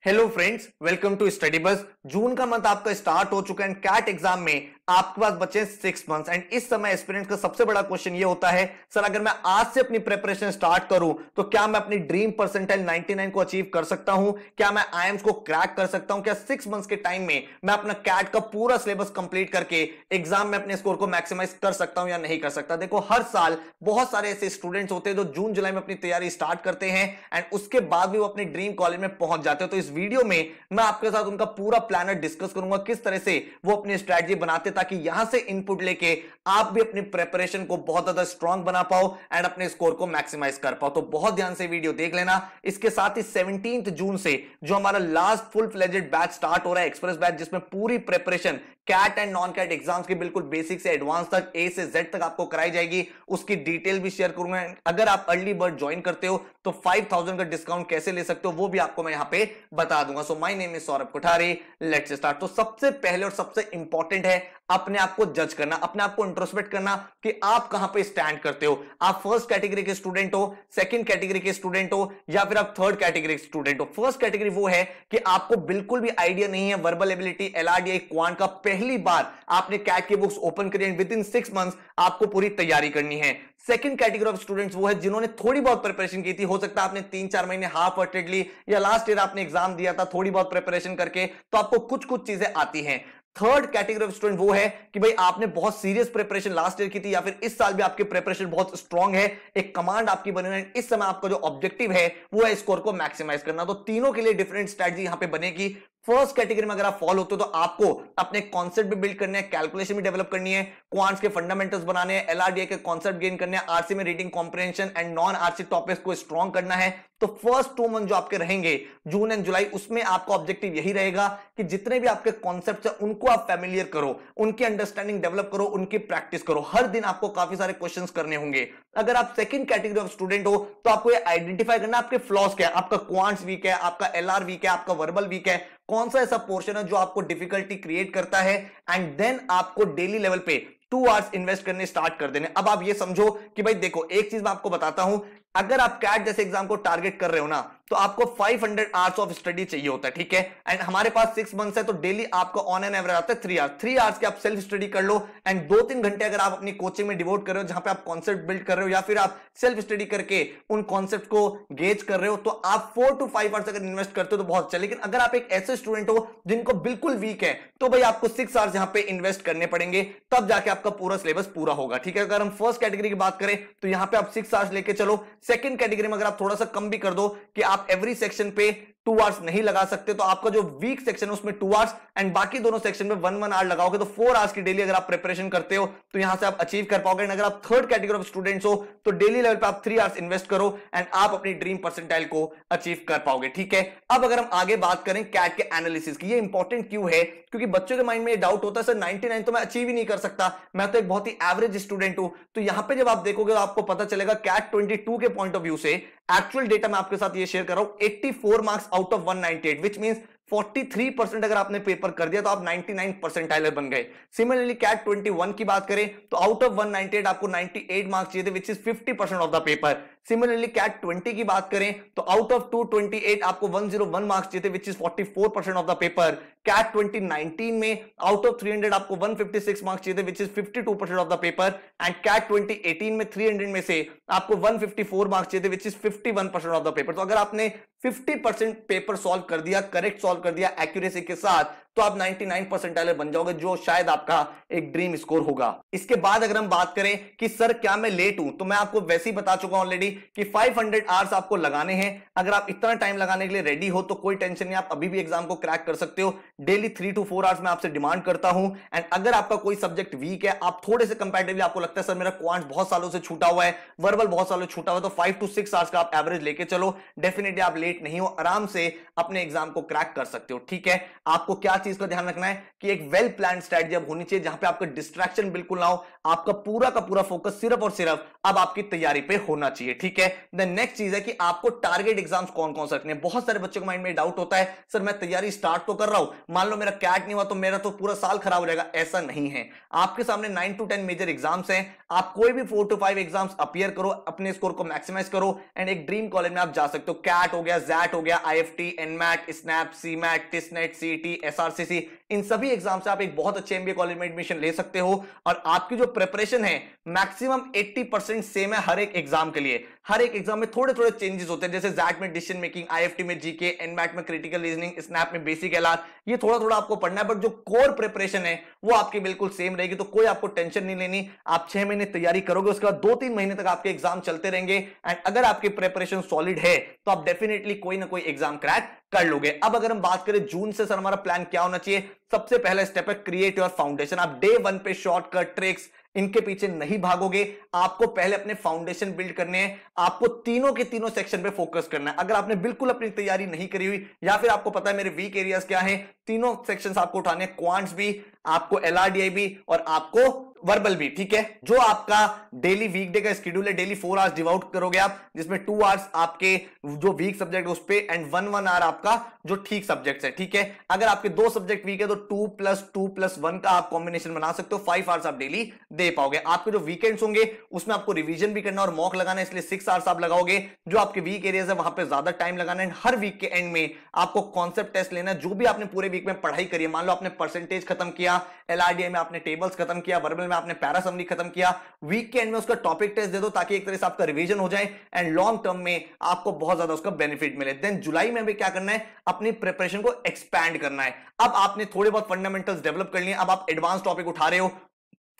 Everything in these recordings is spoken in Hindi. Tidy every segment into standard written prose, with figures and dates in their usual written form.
Hello friends, welcome to study bus. जून का मंथ आपका स्टार्ट हो चुका है एंड कैट एग्जाम में आपके पास बचे 6 मंथ्स एंड इस समय एस्पिरेंट्स का सबसे बड़ा क्वेश्चन ये होता है, सर अगर मैं आज से अपनी प्रिपरेशन स्टार्ट करूं तो क्या मैं अपनी ड्रीम परसेंटाइल 99 को अचीव कर सकता हूं? क्या मैं आईएम्स को क्रैक कर सकता हूं? क्या 6 मंथ्स के टाइम में मैं अपना कैट का पूरा सिलेबस कंप्लीट करके एग्जाम में अपने स्कोर को मैक्सिमाइज कर सकता हूं या नहीं कर सकता? देखो, हर साल बहुत सारे ऐसे स्टूडेंट्स होते हैं जो जून जुलाई में अपनी तैयारी स्टार्ट करते हैं एंड उसके बाद भी वो अपनी ड्रीम कॉलेज में पहुंच जाते हैं। तो इस वीडियो में मैं आपके साथ उनका पूरा प्लानर डिस्कस करूंगा, किस तरह से वो अपनी स्ट्रेटजी बनाते ताकि यहां से इनपुट लेके आप भी अपनी प्रिपरेशन को बहुत ज्यादा स्ट्रांग बना पाओ एंड अपने स्कोर को मैक्सिमाइज कर पाओ। तो बहुत ध्यान से वीडियो देख लेना। इसके साथ ही 17 जून से जो हमारा last full fledged batch start हो रहा है, एक्सप्रेस बैच, जिसमें पूरी preparation CAT and non CAT exams की बिल्कुल बेसिक से एडवांस तक, ए से जेड तक आपको कराई जाएगी, उसकी डिटेल भी शेयर करूंगा। अगर आप अर्ली बर्ड ज्वाइन करते हो तो 5000 का डिस्काउंट कैसे ले सकते हो वो भी आपको मैं यहां पे बता दूंगा। So my name is Saurabh Kothari, let's start. तो सबसे पहले और सबसे इंपॉर्टेंट है अपने आप को जज करना, अपने आप को इंट्रोस्पेक्ट करना कि आप कहां पे स्टैंड करते हो। आप फर्स्ट कैटेगरी के स्टूडेंट हो, सेकंड कैटेगरी के स्टूडेंट हो, या फिर आप थर्ड कैटेगरी के स्टूडेंट हो। फर्स्ट कैटेगरी वो है कि आपको बिल्कुल भी आइडिया नहीं है वर्बल एबिलिटी, एलआरडीआई, क्वांट का। पहली बार आपने कैट की बुक्स ओपन करी एंड विद इन 6 मंथ्स आपको पूरी तैयारी करनी है। सेकंड कैटेगरी ऑफ स्टूडेंट्स वो है जिन्होंने थोड़ी बहुत प्रिपरेशन की थी। हो सकता है आपने 3-4 महीने हाफ हार्टेडली या लास्ट ईयर आपने एग्जाम दिया था थोड़ी बहुत प्रिपरेशन करके, तो आपको कुछ कुछ चीजें आती हैं। थर्ड कैटेगरी ऑफ स्टूडेंट वो है कि भाई आपने बहुत सीरियस प्रिपरेशन लास्ट ईयर की थी या फिर इस साल भी आपकी प्रिपरेशन बहुत स्ट्रांग है, एक कमांड आपकी बनी है, इस समय आपका जो ऑब्जेक्टिव है वो है स्कोर को मैक्सिमाइज करना। तो तीनों के लिए डिफरेंट स्ट्रेटजी यहां पे बनेगी। फर्स्ट कैटेगरी में अगर आप फॉलो होते हो तो आपको अपने कॉन्सेप्ट भी बिल्ड करने हैं, कैलकुलेशन भी डेवलप करनी है, क्वांट्स के फंडामेंटल्स बनाने हैं, एलआरडीआई के कॉन्सेप्ट गेन करने हैं, आरसी में reading comprehension and non RC topics को स्ट्रांग करना है। तो फर्स्ट 2 मंथ जो आपके रहेंगे जून एंड जुलाई, उसमें आपका ऑब्जेक्टिव यही रहेगा कि जितने भी आपके कॉन्सेप्ट है उनको आप फैमिलियर करो, उनकी अंडरस्टैंडिंग डेवलप करो, उनकी प्रैक्टिस करो। हर दिन आपको काफी सारे क्वेश्चंस करने होंगे। अगर आप सेकंड कैटेगरी ऑफ स्टूडेंट हो तो आपको ये आइडेंटिफाई करना आपके फ्लॉज क्या है। आपका क्वांट्स वीक है, आपका एलआर वीक है, आपका वर्बल वीक है, कौन सा ऐसा पोर्शन है जो आपको डिफिकल्टी क्रिएट करता है, एंड देन आपको डेली लेवल पे 2 आवर्स इन्वेस्ट करने स्टार्ट कर देने। अब आप ये समझो कि भाई देखो, एक चीज मैं आपको बताता हूं, अगर आप कैट जैसे एग्जाम को टारगेट कर रहे हो ना तो आपको 500 आवर्स ऑफ स्टडी चाहिए होता है, ठीक है। एंड हमारे पास 6 मंथ्स है तो डेली आपका ऑन एन एवरेज आता है 3 आवर्स। 3 आवर्स के आप सेल्फ स्टडी कर लो एंड 2-3 घंटे अगर आप अपनी कोचिंग में डिवोट कर रहे हो जहां पे आप कॉन्सेप्ट बिल्ड कर रहे हो या फिर आप सेल्फ स्टडी करके उन कॉन्सेप्ट को गेज कर रहे हो, तो आप 4 to 5 आवर्स अगर इन्वेस्ट करते हो तो बहुत अच्छा। लेकिन अगर आप एक ऐसे स्टूडेंट हो जिनको बिल्कुल वीक है तो भाई आपको 6 आवर्स यहां पे इन्वेस्ट करने पड़ेंगे, तब जाके आपका पूरा सिलेबस पूरा होगा, ठीक है। अगर हम फर्स्ट कैटेगरी की बात करें तो यहां पे आप 6 आवर्स लेके चलो। सेकंड कैटेगरी में अगर आप थोड़ा सा कम भी कर दो कि आप एवरी सेक्शन पे 2 आवर्स नहीं लगा सकते, तो आपका जो वीक सेक्शन है उसमें 2 आवर्स एंड बाकी दोनों सेक्शन में 1-1 आवर लगाओगे तो 4 आवर्स की डेली अगर आप प्रिपरेशन करते हो तो यहां से आप अचीव कर पाओगे। अगर आप थर्ड कैटेगरी ऑफ स्टूडेंट्स हो तो डेली लेवल पे आप 3 आवर्स इन्वेस्ट करो एंड आप अपनी ड्रीम परसेंटाइल को अचीव कर पाओगे, ठीक है। अब अगर हम आगे बात करें कैट के एनालिसिस की, ये इंपॉर्टेंट क्यों है? क्योंकि बच्चों के माइंड में ये डाउट होता है सर 99 तो मैं अचीव ही नहीं कर सकता, मैं तो एक बहुत ही एवरेज स्टूडेंट हूं। तो यहां पे जब आप देखोगे तो आपको पता चलेगा कैट 22 के पॉइंट ऑफ व्यू से एक्चुअल डेटा मैं आपके साथ ये शेयर कर रहा हूं, 84 marks out of 198, which means 43% अगर आपने पेपर कर दिया तो आप 99 परसेंटाइलर बन गए। सिमिलरली कैट 21 की बात करें तो आउट ऑफ 198 आपको 98 मार्क्स चाहिए थे, which is 50% of the paper. Similarly CAT 20 की बात करें तो आउट ऑफ 228 आपको 101 मार्क्स चाहिए थे, which is 44% of the paper. CAT 2019 में आउट ऑफ 300 आपको 156 मार्क्स चाहिए थे, which is 52% of the paper. And CAT 2018 में 300 में से आपको 154 मार्क्स चाहिए थे, which is 51% of the paper. तो अगर आपने 50% पेपर सॉल्व कर दिया, करेक्ट सॉल्व कर दिया एक्यूरेसी के साथ, तो आप 99 परसेंटाइलर बन जाओगे, जो शायद आपका एक ड्रीम स्कोर होगा। इसके बाद अगर हम बात करें कि सर क्या मैं लेट हूं, तो मैं आपको वैसे ही बता चुका हूं ऑलरेडी कि 500 आवर्स आपको लगाने हैं। अगर आप इतना टाइम लगाने के लिए रेडी हो तो कोई टेंशन नहीं, आप अभी भी एग्जाम को क्रैक कर सकते हो। डेली 3 to 4 आवर्स मैं आपसे डिमांड करता हूं। एंड अगर आपका कोई सब्जेक्ट वीक है, आप थोड़े से कंपैरेटिवली आपको लगता है सर मेरा क्वांट बहुत सालों से छूटा हुआ है, वर्बल बहुत सालों से छूटा हुआ है, तो 5 to 6 आवर्स का आप एवरेज लेके चलो। डेफिनेटली आप लेट नहीं हो, आराम से अपने एग्जाम को क्रैक कर सकते हो, ठीक है। आपको क्या चीज का ध्यान रखना है कि एक वेल प्लान स्ट्रेटजी अब होनी चाहिए जहां पे आपका डिस्ट्रैक्शन बिल्कुल ना हो, आपका पूरा का पूरा फोकस सिर्फ और सिर्फ अब आपकी तैयारी पे होना चाहिए, ठीक है। देन नेक्स्ट चीज है कि आपको टारगेट एग्जाम्स कौन कौन से रखने हैं। बहुत सारे बच्चों के माइंड में डाउट होता है, सर मैं तैयारी स्टार्ट तो कर रहा हूं, मान लो मेरा कैट नहीं हुआ तो मेरा तो पूरा साल खराब हो जाएगा। ऐसा नहीं है, आपके सामने 9 to 10 मेजर एग्जाम्स हैं, आप कोई भी 4 to 5 एग्जाम्स अपीयर करो, अपने स्कोर को मैक्सिमाइज करो एंड एक ड्रीम कॉलेज में आप जा सकते हो। कैट हो गया, जैट हो गया, IFT, NMAT, SNAP, CMAT, TISSNET, CET, SRCC, इन सभी एग्जाम से आप एक बहुत अच्छे एमबीए कॉलेज में एडमिशन ले सकते हो। और आपकी जो प्रिपरेशन है मैक्सिमम 80% सेम है हर एक एग्जाम के लिए। हर एक एग्जाम में थोड़े थोड़े चेंजेस होते हैं, जैसे जैट में डिसीजन मेकिंग, आईएफटी में जीके, एनमैट में क्रिटिकल रीजनिंग, स्नैप में बेसिक एलआर, ये थोड़ा थोड़ा आपको पढ़ना है, बट जो कोर प्रिपरेशन है वो आपकी बिल्कुल सेम रहेगी। तो कोई आपको टेंशन नहीं लेनी, आप 6 महीने तैयारी करोगे, उसके बाद 2-3 महीने तक आपके एग्जाम चलते रहेंगे एंड अगर आपकी प्रिपरेशन सॉलिड है तो आप डेफिनेटली कोई ना कोई एग्जाम क्रैक कर लोगे। अब अगर हम बात करें जून से सर हमारा प्लान क्या होना चाहिए, सबसे पहला स्टेप है क्रिएट योर फाउंडेशन। आप डे 1 पे शॉर्टकट ट्रिक्स इनके पीछे नहीं भागोगे, आपको पहले अपने फाउंडेशन बिल्ड करने हैं, आपको तीनों के तीनों सेक्शन पे फोकस करना है। अगर आपने बिल्कुल अपनी तैयारी नहीं करी हुई या फिर आपको पता है मेरे वीक एरियाज क्या है, तीनों सेक्शंस आपको उठाने हैं, क्वांट्स भी, आपको एलआरडीआई भी और आपको वर्बल भी, ठीक है। जो आपका डेली वीकडे का शेड्यूल है, डेली 4 आवर्स डिवोट करोगे आप, जिसमें 2 आवर्स आपके जो वीक सब्जेक्ट है उस पे एंड 1 आवर आपका जो ठीक सब्जेक्ट है, ठीक है। अगर आपके 2 सब्जेक्ट वीक है तो 2+2+1 का आप कॉम्बिनेशन बना सकते हो, 5 आवर्स आप डेली दे पाओगे। आपके जो वीकेंड्स होंगे उसमें आपको रिवीजन भी करना और मॉक लगाना है, इसलिए 6 आवर्स आप लगाओगे। जो आपके वीक एरियाज है वहां पे ज्यादा टाइम लगाना है। हर वीक के एंड में आपको कॉन्सेप्ट टेस्ट लेना है, जो भी आपने पूरे वीक में पढ़ाई करी है। मान लो आपने परसेंटेज खत्म किया, एलआरडीआई में आपने टेबल्स खत्म किया, वर्बल में आपने पैरा समरी खत्म किया, वीक के एंड में उसका टॉपिक टेस्ट दे दो ताकि एक तरह से आपका रिवीजन हो जाए एंड लॉन्ग टर्म में आपको बहुत ज्यादा उसका बेनिफिट मिले। देन जुलाई में भी क्या करना है, अपनी प्रिपरेशन को एक्सपैंड करना है। अब आपने थोड़े बहुत फंडामेंटल्स डेवलप कर लिए, अब आप एडवांस टॉपिक उठा रहे हो,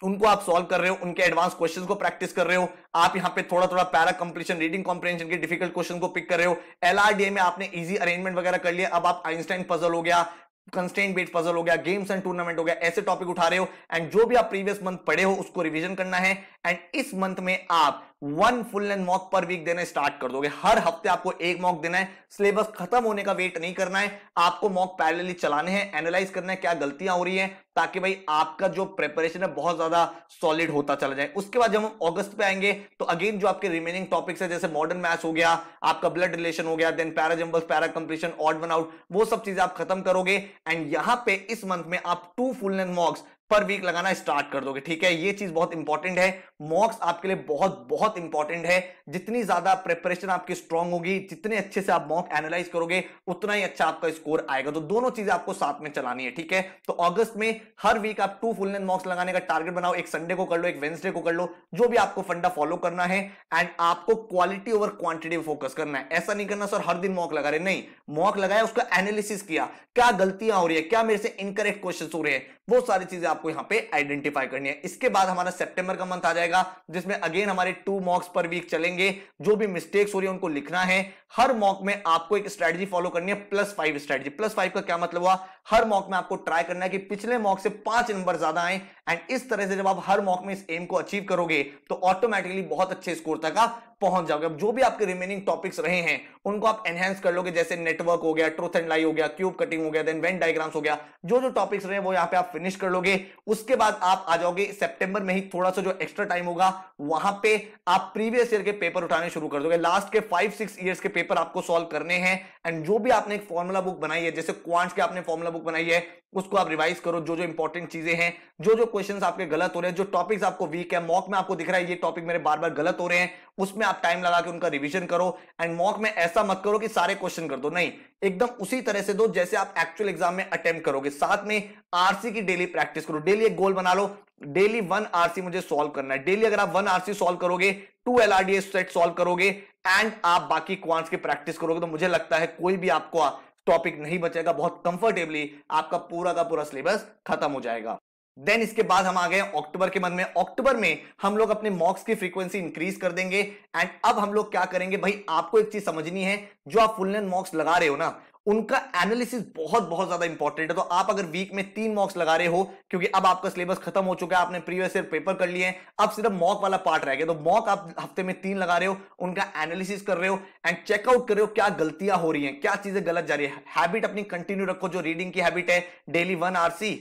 उनको आप सॉल्व कर रहे हो, उनके एडवांस क्वेश्चंस को प्रैक्टिस कर रहे हो। आप यहां पे थोड़ा थोड़ा पैरा कंप्लीशन, रीडिंग कॉम्प्रिहेंशन के डिफिकल्ट क्वेश्चन को पिक कर रहे हो। एलआरडीए में आपने इजी अरेंजमेंट वगैरह कर लिया, अब आप आइंस्टाइन पजल हो गया, कंस्ट्रेंट बेस्ड पजल हो गया, गेम्स एंड टूर्नामेंट हो गया, ऐसे टॉपिक उठा रहे हो एंड जो भी आप प्रीवियस मंथ पढ़े हो उसको रिवीजन करना है। एंड इस मंथ में आप 1 फुल लेंथ मॉक पर वीक देना स्टार्ट कर दोगे। हर हफ्ते आपको एक मॉक देना है, सिलेबस खत्म होने का वेट नहीं करना है, आपको मॉक पैरेलली चलाने हैं, एनालाइज करना है क्या गलतियां हो रही हैं, ताकि भाई आपका जो प्रिपरेशन है बहुत ज्यादा सॉलिड होता चला जाए। उसके बाद जब हम अगस्त पे आएंगे तो अगेन जो आपके रिमेनिंग टॉपिक्स है, जैसे मॉडर्न मैथ्स हो गया, आपका ब्लड रिलेशन हो गया, then para jumbles, para completion, odd one out, वो सब चीजें आप खत्म करोगे एंड यहां पे इस मंथ में आप 2 फुल लेंथ मॉक्स पर वीक लगाना स्टार्ट कर दोगे, ठीक है। ये चीज बहुत इंपॉर्टेंट है, मॉक्स आपके लिए बहुत बहुत इंपॉर्टेंट है। जितनी ज्यादा प्रिपरेशन आपकी स्ट्रांग होगी, जितने अच्छे से आप मॉक एनालाइज करोगे, उतना ही अच्छा आपका स्कोर आएगा। तो दोनों चीजें आपको साथ में चलानी है, ठीक है। तो अगस्त में हर वीक आप 2 फुल लेंथ मॉक्स लगाने का टारगेट बनाओ। एक संडे को कर लो, एक वेंसडे को कर लो, जो भी आपको फंडा फॉलो करना है एंड आपको क्वालिटी ओवर क्वांटिटी फोकस करना है। ऐसा नहीं करना सर हर दिन मॉक लगा रहे, नहीं, मॉक लगाया, उसका एनालिसिस किया, क्या गलतियां हो रही है, क्या मेरे से इनकरेक्ट क्वेश्चन हो रहे हैं, वो सारी चीजें आपको यहां पे आइडेंटिफाई करनी है। इसके बाद हमारा सितंबर का मंथ आ जाएगा, जिसमें अगेन हमारे 2 मॉक्स पर वीक चलेंगे। जो भी मिस्टेक्स हो रही है उनको लिखना है। हर मॉक में आपको एक स्ट्रेटजी फॉलो करनी है, +5 स्ट्रेटजी। +5 का क्या मतलब हुआ, हर मॉक में आपको ट्राई करना है कि पिछले मॉक से 5 नंबर ज्यादा आए एंड इस तरह से जब आप हर मॉक में इस एम को अचीव करोगे तो ऑटोमेटिकली बहुत अच्छे स्कोर तक आप पहुंच जाओगे। अब जो भी आपके रिमेनिंग टॉपिक्स रहे हैं उनको आप एनहेंस कर लोगे, जैसे नेटवर्क हो गया, ट्रूथ एंड लाई हो गया, क्यूब कटिंग हो गया, देन वेन डायग्राम्स हो गया, जो जो टॉपिक्स रहे वो यहां पे आप फिनिश कर लोगे। उसके बाद आप आ जाओगे सितंबर में ही, थोड़ा सा जो एक्स्ट्रा टाइम होगा वहां पे आप प्रीवियस ईयर के पेपर उठाने शुरू कर दोगे। लास्ट के 5-6 ईयर्स के पेपर आपको सॉल्व करने हैं एंड जो भी आपने एक फॉर्मूला बुक बनाई है, जैसे क्वांट्स के आपने फॉर्मूला बुक बनाई है, उसको आप रिवाइज करो। जो जो इंपॉर्टेंट चीजें हैं, जो जो क्वेश्चंस आपके गलत हो रहे हैं, जो टॉपिक्स आपको वीक है, मॉक में आपको दिख रहा है ये टॉपिक मेरे बार बार गलत हो रहे हैं, उसमें आप टाइम लगा के उनका रिवीजन करो। एंड मॉक में ऐसा मत करो कि सारे क्वेश्चन कर दो, नहीं, एकदम उसी तरह से दो जैसे आप एक्चुअल एग्जाम में अटेम्प्ट करोगे। साथ में आरसी की डेली प्रैक्टिस करो, डेली एक गोल बना लो, डेली 1 आरसी मुझे सॉल्व करना है। डेली अगर आप 1 आरसी सॉल्व करोगे, 2 एलआरडीए सेट सॉल्व करोगे एंड आप बाकी क्वांट्स की प्रैक्टिस करोगे, तो मुझे लगता है कोई भी आपको टॉपिक नहीं बचेगा, बहुत कंफर्टेबली आपका पूरा का पूरा सिलेबस खत्म हो जाएगा। देन इसके बाद हम आ गए अक्टूबर के मंथ में। अक्टूबर में हम लोग अपने मॉक्स की फ्रीक्वेंसी इंक्रीज कर देंगे एंड अब हम लोग क्या करेंगे, भाई आपको एक चीज समझनी है, जो आप फुल लेंथ मॉक्स लगा रहे हो ना, उनका एनालिसिस बहुत बहुत ज्यादा इंपॉर्टेंट है। तो आप अगर वीक में 3 मॉक्स लगा रहे हो, क्योंकि अब आपका सिलेबस खत्म हो चुका है, आपने प्रीवियस ईयर पेपर कर लिए हैं, अब सिर्फ मॉक वाला पार्ट रह गया, तो मॉक आप हफ्ते में 3 लगा रहे हो, उनका एनालिसिस कर रहे हो एंड चेकआउट कर रहे हो क्या गलतियां हो रही हैं, क्या चीजें गलत जा रही है। हैबिट अपनी कंटिन्यू रखो, जो रीडिंग की हैबिट है, daily 1 RC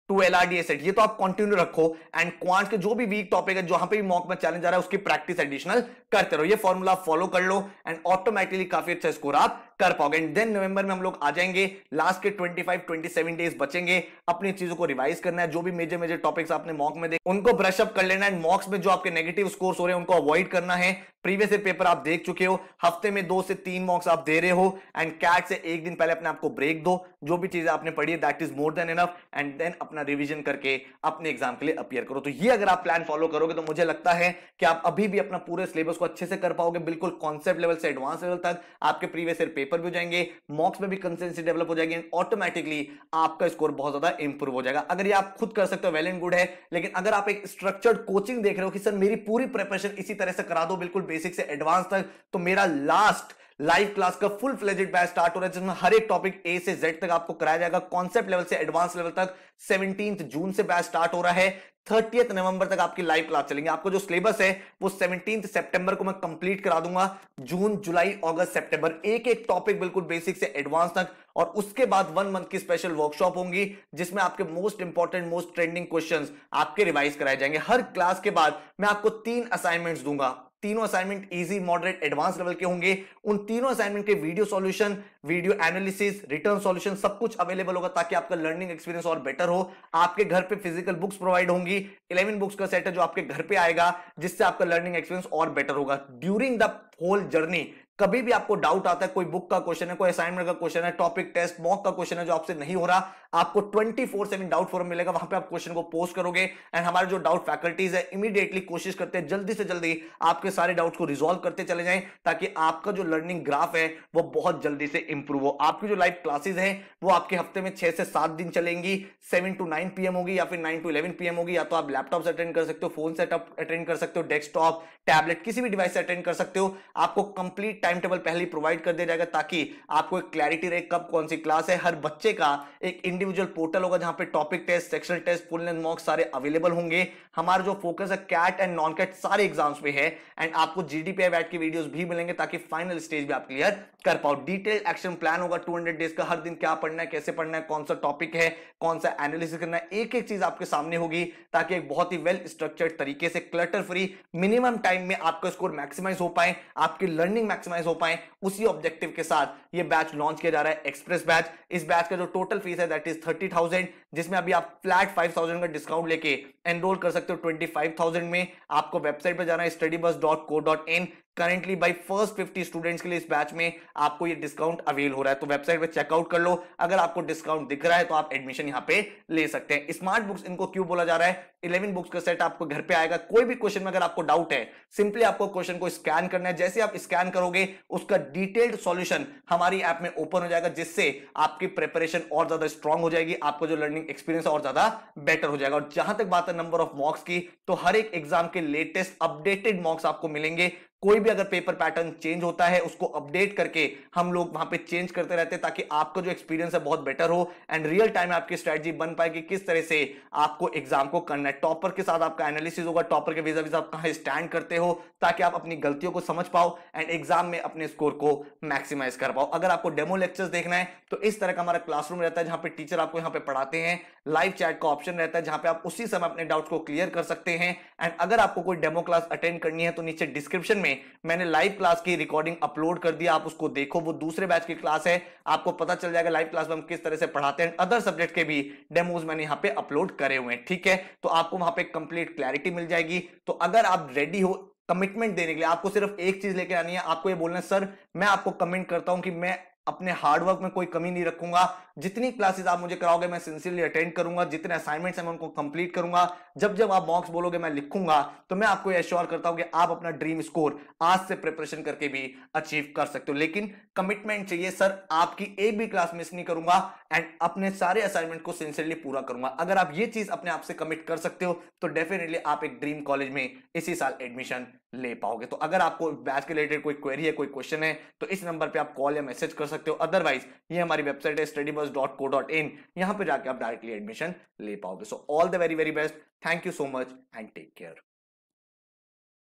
to LRDA set, ये तो आप कंटिन्यू रखो। एंड क्वांट के जो भी वीक टॉपिक है, जहां पे भी मॉक में चैलेंज आ रहा है, उसकी प्रैक्टिस एडिशनल करते रहो। ये फॉर्मूला फॉलो कर लो एंड ऑटोमेटिकली काफी अच्छा स्कोर आप कर पाओगे। एंड देन नवंबर में हम लोग आ जाएंगे, लास्ट के 25-27 डेज बचेंगे, अपनी चीजों को रिवाइज करना है। जो भी मेजर मेजर टॉपिक्स आपने मॉक में देखे उनको ब्रश अप कर लेना है। मॉक्स में जो आपके नेगेटिव स्कोर्स हो रहे हैं उनको अवॉइड करना है। प्रीवियस ईयर पेपर आप देख चुके हो, हफ्ते में 2 से 3 मॉक्स आप दे रहे हो। एंड कैट से एक दिन पहले अपने आपको ब्रेक दो, जो भी चीजें आपने पढ़ी है that is more than enough. And then अपना रिवीजन करके अपने एग्जाम के लिए अपीयर करो। तो ये अगर आप प्लान फॉलो करोगे तो मुझे लगता है कि आप अभी भी अपना पूरे सिलेबस को अच्छे से कर पाओगे, बिल्कुल कॉन्सेप्ट लेवल से एडवांस लेवल तक। आपके प्रीवियस ईयर पेपर भी हो जाएंगे, मॉक्स में भी कंसिस्टेंसी डेवलप हो जाएगी एंड ऑटोमेटिकली आपका स्कोर बहुत ज्यादा इंप्रूव हो जाएगा। अगर ये आप खुद कर सकते हो वेल एंड गुड है, लेकिन अगर आप एक स्ट्रक्चर्ड कोचिंग देख रहे हो कि सर मेरी पूरी प्रिपरेशन इसी तरह से करा दो, बिल्कुल बेसिक से एडवांस तक, तो मेरा लास्ट लाइव क्लास का फुल फ्लेजेड बैच स्टार्ट हो रहा है, जिसमें हर एक टॉपिक ए से जेड तक आपको कराया जाएगा, कॉन्सेप्ट लेवल से एडवांस लेवल तक। 17 जून से बैच स्टार्ट हो रहा है, 30 नवंबर तक आपकी लाइव क्लास चलेंगे। आपको जो सिलेबस है वो 17 सितंबर को मैं कंप्लीट करा दूंगा। जून, जुलाई, अगस्त, सितंबर, एक एक टॉपिक बिल्कुल बेसिक से एडवांस तक। और उसके बाद 1 मंथ की स्पेशल वर्कशॉप होंगी, जिसमें आपके most important, most trending questions आपके रिवाइज कराए जाएंगे। हर क्लास के बाद मैं आपको 3 असाइनमेंट्स दूंगा। तीनों assignment easy, moderate, advance level के होंगे। उन तीनों असाइनमेंट के video solution, video analysis, return solution सब कुछ अवेलेबल होगा, ताकि आपका लर्निंग एक्सपीरियंस और बेटर हो। आपके घर पे फिजिकल बुक्स प्रोवाइड होंगी, 11 बुक्स का सेट है जो आपके घर पे आएगा, जिससे आपका लर्निंग एक्सपीरियंस और बेटर होगा। ड्यूरिंग द होल जर्नी कभी भी आपको डाउट आता है, कोई बुक का क्वेश्चन है, कोई असाइनमेंट का क्वेश्चन है, टॉपिक टेस्ट, मॉक का क्वेश्चन है जो आपसे नहीं हो रहा, आपको 24/7 डाउट फोरम मिलेगा। वहां पे आप क्वेश्चन को पोस्ट करोगे एंड हमारे जो डाउट फैकल्टीज है इमीडिएटली कोशिश करते हैं जल्दी से जल्दी आपके सारे डाउट्स को रिजॉल्व करते चले जाएं, ताकि आपका जो लर्निंग ग्राफ है वो बहुत जल्दी से इंप्रूव हो। आपकी जो लाइव क्लासेस है वो आपके हफ्ते में 6 से 7 दिन चलेंगी। 7 to 9 PM होगी या फिर 9 to 11 PM होगी। या तो आप लैपटॉप से अटेंड कर सकते हो, फोन से अटेंड कर सकते हो, डेस्कटॉप, टैबलेट, किसी भी डिवाइस से अटेंड कर सकते हो। आपको कंप्लीट टाइम टेबल पहले प्रोवाइड कर दिया जाएगा, ताकि आपको एक क्लैरिटी रहे कब कौन सी क्लास है। हर बच्चे का एक इंडिविजुअल पोर्टल होगा, जहां पे topic test, sectional test, full length mock सारे अवेलेबल होंगे। हमारा जो फोकस है कैट एंड नॉन कैट सारे एग्जाम्स पे है। एंड आपको GDPI वैट की वीडियोस भी मिलेंगे, ताकि फाइनल स्टेज भी आप क्लियर कर पाओ। डिटेल्ड एक्शन प्लान होगा 200 डेज का, हर दिन क्या पढ़ना है, कैसे पढ़ना है, कौन सा टॉपिक है, कौन सा एनालिसिस करना है, एक एक चीज आपके सामने होगी, ताकि एक बहुत ही वेल स्ट्रक्चर्ड तरीके से क्लटर फ्री मिनिमम टाइम में आपका स्कोर मैक्सिमाइज हो पाए, आपकी लर्निंग मैक्सिमाइज हो पाए। उसी ऑब्जेक्टिव के साथ ये बैच लॉन्च किया जा रहा है, एक्सप्रेस बैच। इस बैच का जो टोटल फीस है दैट इज 30,000, जिसमें अभी आप फ्लैट 5,000 का डिस्काउंट लेके एनरोल कर सकते हो 25,000 में। आपको वेबसाइट पर जाना है studybus.co.in। Currently by first 50 students के लिए इस बैच में आपको ये डिस्काउंट अवेल हो रहा है, तो वेबसाइट पे चेकआउट कर लो। अगर आपको डिस्काउंट दिख रहा है तो आप एडमिशन यहां पे ले सकते हैं। स्मार्ट बुक्स इनको क्यों बोला जा रहा है? 11 बुक्स का सेट आपको घर पे आएगा। कोई भी क्वेश्चन में अगर आपको डाउट है, सिंपली आपको क्वेश्चन को स्कैन करना है। जैसे आप स्कैन करोगे उसका डिटेल्ड सॉल्यूशन हमारी ऐप में ओपन हो जाएगा, जिससे आपकी प्रिपरेशन और ज्यादा स्ट्रांग हो जाएगी, आपको जो लर्निंग एक्सपीरियंस और ज्यादा बेटर हो जाएगा। और जहां तक बात है नंबर ऑफ मॉक्स की, तो हर एक एग्जाम के लेटेस्ट अपडेटेड मॉक्स आपको मिलेंगे। कोई भी अगर पेपर पैटर्न चेंज होता है उसको अपडेट करके हम लोग वहां पे चेंज करते रहते हैं, ताकि आपका जो एक्सपीरियंस है बहुत बेटर हो एंड रियल टाइम में आपकी स्ट्रेटजी बन पाए कि किस तरह से आपको एग्जाम को करना है। टॉपर के साथ आपका एनालिसिस होगा, टॉपर के vis-a-vis आप कहां स्टैंड करते हो, ताकि आप अपनी गलतियों को समझ पाओ एंड एग्जाम में अपने स्कोर को मैक्सिमाइज कर पाओ। अगर आपको डेमो लेक्चर्स देखना है तो इस तरह का हमारा क्लासरूम रहता है, जहां पे टीचर आपको यहां पे पढ़ाते हैं। लाइव चैट का ऑप्शन रहता है, जहां पे आप उसी समय अपने डाउट्स को क्लियर कर सकते हैं। एंड अगर आपको कोई डेमो क्लास अटेंड करनी है तो नीचे डिस्क्रिप्शन में मैंने लाइव क्लास की रिकॉर्डिंग अपलोड कर दिया, आप उसको देखो। वो दूसरे बैच की क्लास है, आपको पता चल जाएगा लाइव क्लास में हम किस तरह से पढ़ाते हैं। अदर सब्जेक्ट के भी डेमोज मैंने यहां पे अपलोड करे हुए हैं, ठीक है? तो आपको वहां पे कंप्लीट क्लैरिटी मिल जाएगी। तो अगर आप रेडी हो कमिटमेंट देने के लिए, आपको सिर्फ एक चीज लेके आनी है। आपको ये बोलना है सर मैं आपको कमिट करता हूं कि मैं अपने हार्डवर्क में कोई कमी नहीं रखूंगा, जितनी क्लासेस आप मुझे कराओगे मैं सिंसियरली अटेंड करूंगा, जितने असाइनमेंट्स हैं मैं उनको कंप्लीट करूंगा, जब जब आप मॉक्स बोलोगे मैं लिखूंगा। तो मैं आपको एश्योर करता हूं कि आप अपना ड्रीम स्कोर आज से प्रिपरेशन करके भी अचीव कर सकते हो। लेकिन कमिटमेंट चाहिए सर, आपकी एक भी क्लास मिस नहीं करूंगा एंड अपने सारे असाइनमेंट को सिंसियरली पूरा करूंगा। अगर आप ये चीज अपने आप से कमिट कर सकते हो तो डेफिनेटली आप एक ड्रीम कॉलेज में इसी साल एडमिशन ले पाओगे। तो अगर आपको बैच के रिलेटेड कोई क्वेरी है, कोई क्वेश्चन है, तो इस नंबर पे आप कॉल या मैसेज कर सकते हो। अदरवाइज ये हमारी वेबसाइट है studybus.co.in, यहां पे जाके आप डायरेक्टली एडमिशन ले पाओगे। So all the very very best, thank you so much and take care.